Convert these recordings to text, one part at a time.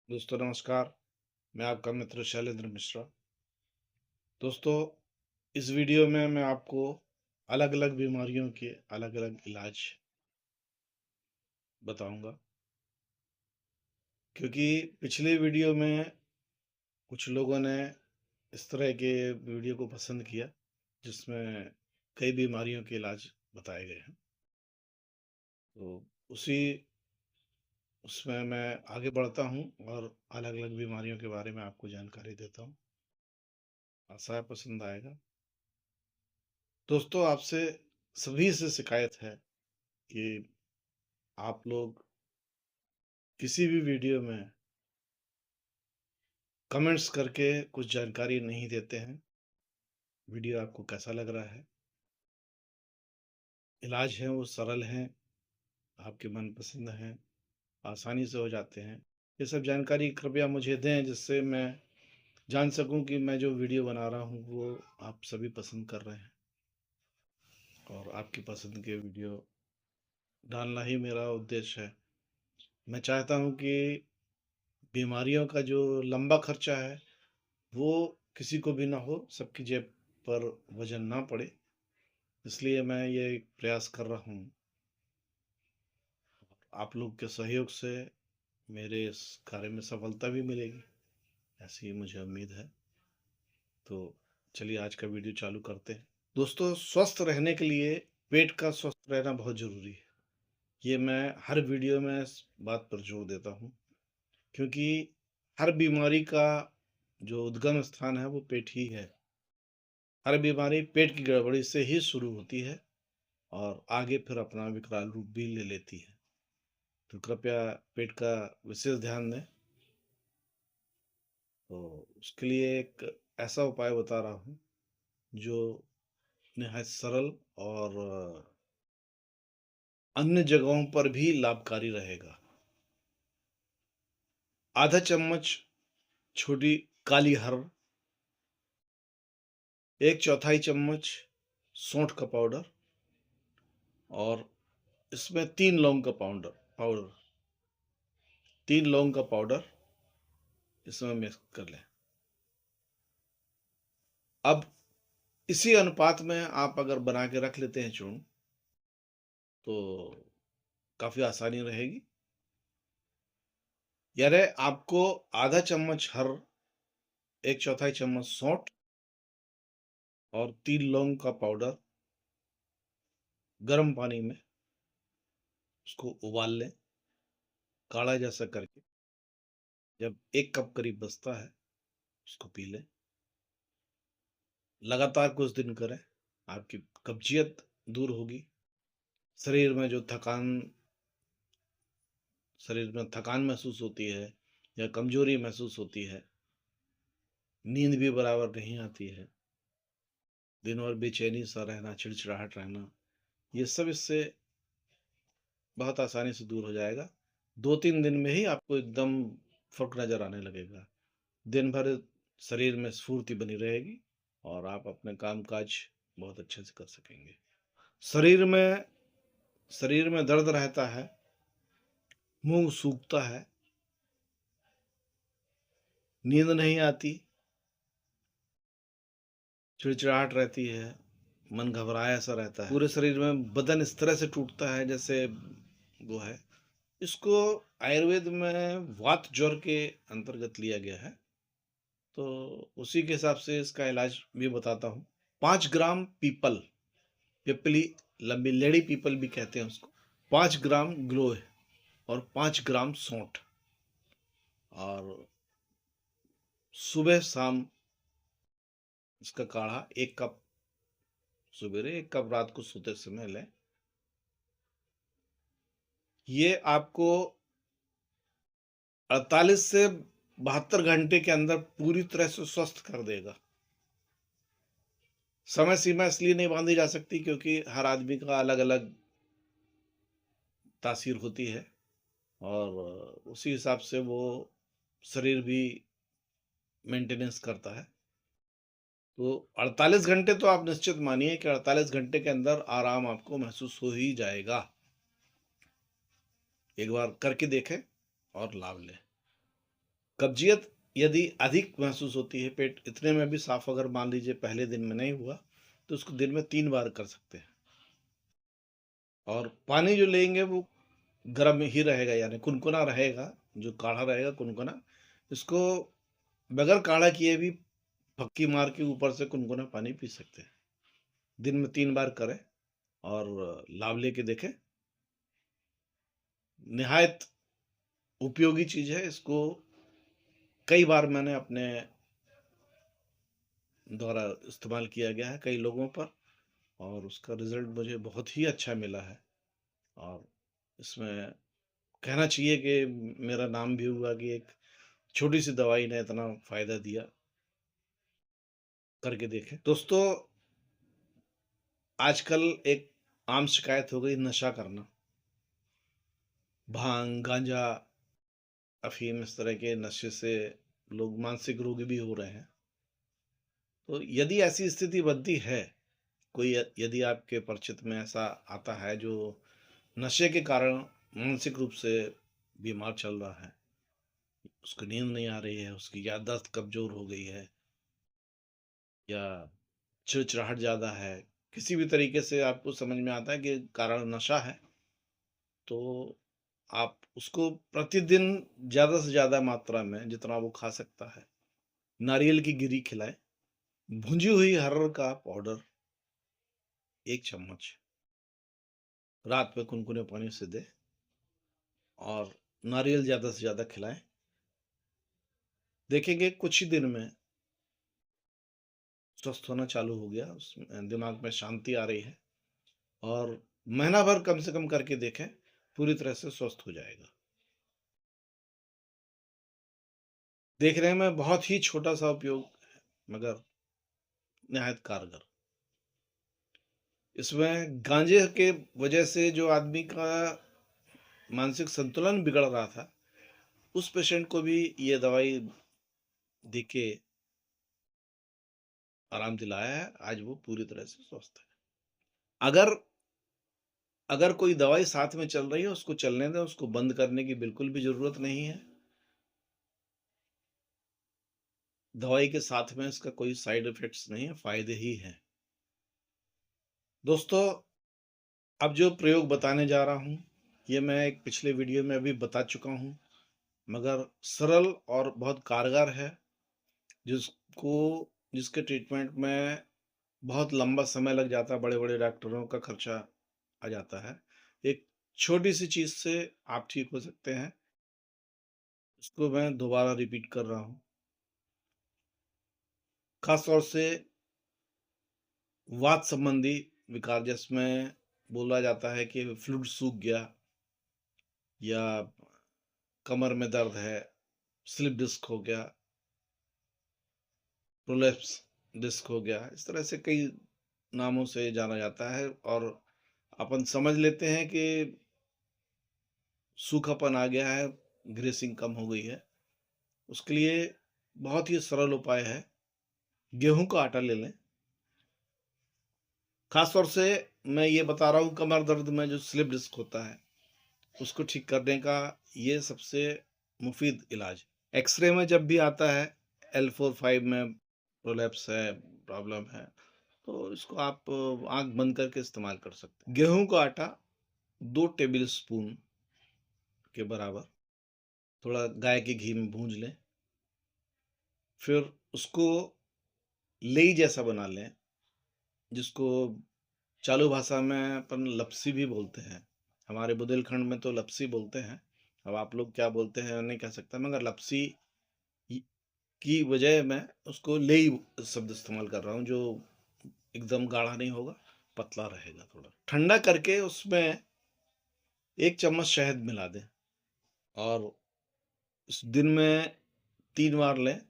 दोस्तों नमस्कार। मैं आपका मित्र शैलेंद्र मिश्रा। दोस्तों, इस वीडियो में मैं आपको अलग अलग बीमारियों के अलग अलग इलाज बताऊंगा, क्योंकि पिछले वीडियो में कुछ लोगों ने इस तरह के वीडियो को पसंद किया जिसमें कई बीमारियों के इलाज बताए गए हैं। तो उसी उसमें मैं आगे बढ़ता हूं और अलग अलग बीमारियों के बारे में आपको जानकारी देता हूं। आशा है पसंद आएगा। दोस्तों, आपसे सभी से शिकायत है कि आप लोग किसी भी वीडियो में कमेंट्स करके कुछ जानकारी नहीं देते हैं। वीडियो आपको कैसा लग रहा है? इलाज है वो सरल हैं, आपके मनपसंद हैं, आसानी से हो जाते हैं। ये सब जानकारी कृपया मुझे दें, जिससे मैं जान सकूं कि मैं जो वीडियो बना रहा हूं वो आप सभी पसंद कर रहे हैं, और आपकी पसंद के वीडियो डालना ही मेरा उद्देश्य है। मैं चाहता हूं कि बीमारियों का जो लंबा खर्चा है वो किसी को भी ना हो, सबकी जेब पर वजन ना पड़े। इसलिए मैं ये प्रयास कर रहा हूँ। आप लोग के सहयोग से मेरे इस कार्य में सफलता भी मिलेगी, ऐसी मुझे उम्मीद है। तो चलिए आज का वीडियो चालू करते हैं। दोस्तों, स्वस्थ रहने के लिए पेट का स्वस्थ रहना बहुत ज़रूरी है। ये मैं हर वीडियो में इस बात पर जोर देता हूँ, क्योंकि हर बीमारी का जो उद्गम स्थान है वो पेट ही है। हर बीमारी पेट की गड़बड़ी से ही शुरू होती है और आगे फिर अपना विकराल रूप भी ले लेती है। तो कृपया पेट का विशेष ध्यान दें। तो उसके लिए एक ऐसा उपाय बता रहा हूँ जो निहायत सरल और अन्य जगहों पर भी लाभकारी रहेगा। आधा चम्मच छोटी काली हर्ड़, 1/4 चम्मच सौंठ का पाउडर, और इसमें 3 लौंग का पाउडर 3 लौंग का पाउडर इसमें मिक्स कर लें। अब इसी अनुपात में आप अगर बना के रख लेते हैं चूर्ण, तो काफ़ी आसानी रहेगी। यानी आपको आधा चम्मच हर, 1/4 चम्मच सौंठ और 3 लौंग का पाउडर गर्म पानी में उसको उबाल लें, काढ़ा जैसा करके। जब 1 कप करीब बचता है उसको पी लें। लगातार कुछ दिन करें, आपकी कब्जियत दूर होगी। शरीर में जो शरीर में थकान महसूस होती है या कमजोरी महसूस होती है, नींद भी बराबर नहीं आती है, दिन भर बेचैनी सा रहना, चिड़चिड़ाहट रहना, ये सब इससे बहुत आसानी से दूर हो जाएगा। 2-3 दिन में ही आपको एकदम फर्क नजर आने लगेगा। दिन भर शरीर में स्फूर्ति बनी रहेगी और आप अपने काम काज बहुत अच्छे से कर सकेंगे। शरीर में शरीर में दर्द रहता है, मुंह सूखता है, नींद नहीं आती, चिड़चिड़ाहट रहती है, मन घबराया सा रहता है, पूरे शरीर में बदन इस तरह से टूटता है जैसे वो है, इसको आयुर्वेद में वात ज्वर के अंतर्गत लिया गया है। तो उसी के हिसाब से इसका इलाज भी बताता हूँ। 5 ग्राम पीपल, पिपली, लंबी लेडी पीपल भी कहते हैं उसको, 5 ग्राम ग्लोह और 5 ग्राम सौंठ, और सुबह शाम इसका काढ़ा 1 कप सवेरे, 1 कप रात को सोते समय लें। ये आपको 48 से 72 घंटे के अंदर पूरी तरह से स्वस्थ कर देगा। समय सीमा इसलिए नहीं बांधी जा सकती क्योंकि हर आदमी का अलग अलग तासीर होती है, और उसी हिसाब से वो शरीर भी मेंटेनेंस करता है। तो 48 घंटे तो आप निश्चित मानिए कि 48 घंटे के अंदर आराम आपको महसूस हो ही जाएगा। एक बार करके देखें और लाभ लें। कब्जियत यदि अधिक महसूस होती है, पेट इतने में भी साफ अगर मान लीजिए पहले दिन में नहीं हुआ, तो उसको दिन में 3 बार कर सकते हैं। और पानी जो लेंगे वो गर्म ही रहेगा, यानी कुनकुना रहेगा, जो काढ़ा रहेगा कुनकुना। इसको बगैर काढ़ा किए भी फक्की मार के ऊपर से कुनकुना पानी पी सकते हैं। दिन में 3 बार करें और लाभ लेके देखें। निहायत उपयोगी चीज़ है, इसको कई बार मैंने अपने द्वारा इस्तेमाल किया गया है कई लोगों पर, और उसका रिज़ल्ट मुझे बहुत ही अच्छा मिला है। और इसमें कहना चाहिए कि मेरा नाम भी हुआ कि एक छोटी-सी दवाई ने इतना फ़ायदा दिया, करके देखें। दोस्तों, आजकल एक आम शिकायत हो गई नशा करना। भांग, गांजा, अफ़ीम इस तरह के नशे से लोग मानसिक रोगी भी हो रहे हैं। तो यदि ऐसी स्थिति बनती है, कोई यदि आपके परिचित में ऐसा आता है जो नशे के कारण मानसिक रूप से बीमार चल रहा है, उसको नींद नहीं आ रही है, उसकी याददाश्त कमज़ोर हो गई है, या चिड़चिड़ाहट ज़्यादा है, किसी भी तरीके से आपको समझ में आता है कि कारण नशा है, तो आप उसको प्रतिदिन ज़्यादा से ज़्यादा मात्रा में जितना वो खा सकता है, नारियल की गिरी खिलाएँ, भुंजी हुई अरहर का पाउडर 1 चम्मच रात में कुनकुने पानी से दें, और नारियल ज़्यादा से ज़्यादा खिलाएँ। देखेंगे कुछ ही दिन में स्वस्थ होना चालू हो गया, उसमें दिमाग में शांति आ रही है, और महीना भर कम से कम करके देखें, पूरी तरह से स्वस्थ हो जाएगा। देखने में बहुत ही छोटा-सा उपयोग है, मगर निहायत कारगर। इसमें गांजे के वजह से जो आदमी का मानसिक संतुलन बिगड़ रहा था, उस पेशेंट को भी ये दवाई दे के आराम दिलाया है। आज वो पूरी तरह से स्वस्थ है। अगर अगर कोई दवाई साथ में चल रही है, उसको चलने दें, उसको बंद करने की बिल्कुल भी ज़रूरत नहीं है। दवाई के साथ में इसका कोई साइड इफ़ेक्ट्स नहीं है, फ़ायदे ही हैं। दोस्तों, अब जो प्रयोग बताने जा रहा हूँ, ये मैं एक पिछले वीडियो में भी बता चुका हूँ, मगर सरल और बहुत कारगर है, जिसको जिसके ट्रीटमेंट में बहुत लंबा समय लग जाता है, बड़े-बड़े डॉक्टरों का खर्चा आ जाता है। एक छोटी-सी चीज़ से आप ठीक हो सकते हैं। इसको मैं दोबारा रिपीट कर रहा हूँ। ख़ास तौर से वात संबंधी विकार, जिसमें बोला जाता है कि फ्लूइड सूख गया, या कमर में दर्द है, स्लिप डिस्क हो गया, प्रोलैप्स डिस्क हो गया, इस तरह से कई नामों से जाना जाता है, और अपन समझ लेते हैं कि सूखापन आ गया है, ग्रेसिंग कम हो गई है। उसके लिए बहुत ही सरल उपाय है, गेहूँ का आटा ले लें। ख़ास तौर से मैं ये बता रहा हूँ, कमर दर्द में जो स्लिप डिस्क होता है, उसको ठीक करने का ये सबसे मुफ़ीद इलाज। एक्स-रे में जब भी आता है L4-5 में प्रोलैप्स है, प्रॉब्लम है, तो इसको आप आँख बंद करके इस्तेमाल कर सकते हैं। गेहूँ का आटा 2 टेबल स्पून के बराबर थोड़ा गाय के घी में भूंज लें, फिर उसको लेई जैसा बना लें, जिसको चालू भाषा में अपन लपसी भी बोलते हैं। हमारे बुंदेलखंड में तो लपसी बोलते हैं। अब आप लोग क्या बोलते हैं नहीं कह सकता, मगर लपसी ही की बजाय मैं उसको लेई शब्द इस्तेमाल कर रहा हूँ, जो एकदम गाढ़ा नहीं होगा, पतला रहेगा थोड़ा। ठंडा करके उसमें 1 चम्मच शहद मिला दें, और इस दिन में 3 बार लें।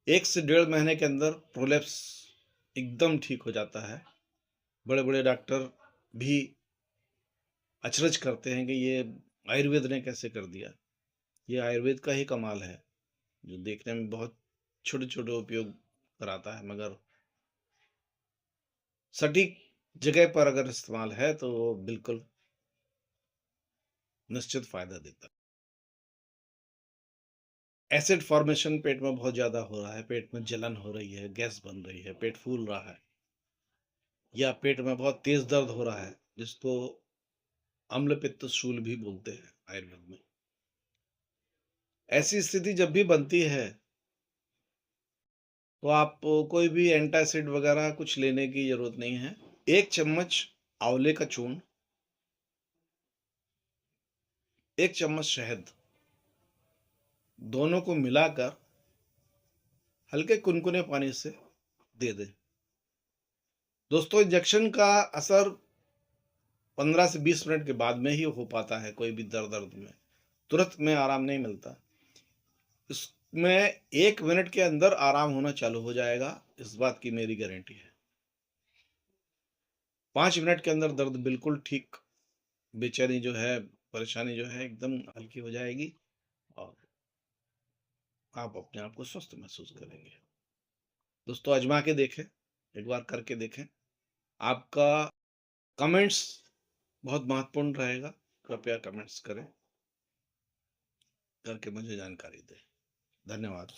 1 से डेढ़ महीने के अंदर प्रोलैप्स एकदम ठीक हो जाता है। बड़े-बड़े डॉक्टर भी अचरज करते हैं कि ये आयुर्वेद ने कैसे कर दिया। ये आयुर्वेद का ही कमाल है, जो देखने में बहुत छोटे-छोटे उपयोग कराता है, मगर सटीक जगह पर अगर इस्तेमाल है तो वो बिल्कुल निश्चित फ़ायदा देता है। एसिड फॉर्मेशन पेट में बहुत ज़्यादा हो रहा है, पेट में जलन हो रही है, गैस बन रही है, पेट फूल रहा है, या पेट में बहुत तेज़ दर्द हो रहा है, जिसको अम्ल पित्त शूल भी बोलते हैं आयुर्वेद में। ऐसी स्थिति जब भी बनती है, तो आप कोई भी एंटासिड वगैरह कुछ लेने की ज़रूरत नहीं है। 1 चम्मच आंवले का चूर्ण, 1 चम्मच शहद, दोनों को मिलाकर हल्के कुनकुने पानी से दे दें। दोस्तों, इंजेक्शन का असर 15 से 20 मिनट के बाद में ही हो पाता है कोई भी दर्द में, तुरंत में आराम नहीं मिलता। इसमें 1 मिनट के अंदर आराम होना चालू हो जाएगा, इस बात की मेरी गारंटी है। 5 मिनट के अंदर दर्द बिल्कुल ठीक, बेचैनी जो है, परेशानी जो है एकदम हल्की हो जाएगी और आप अपने आप को स्वस्थ महसूस करेंगे। दोस्तों, आजमा के देखें, एक बार करके देखें। आपका कमेंट्स बहुत महत्वपूर्ण रहेगा, कृपया कमेंट्स करें, करके मुझे जानकारी दें। धन्यवाद।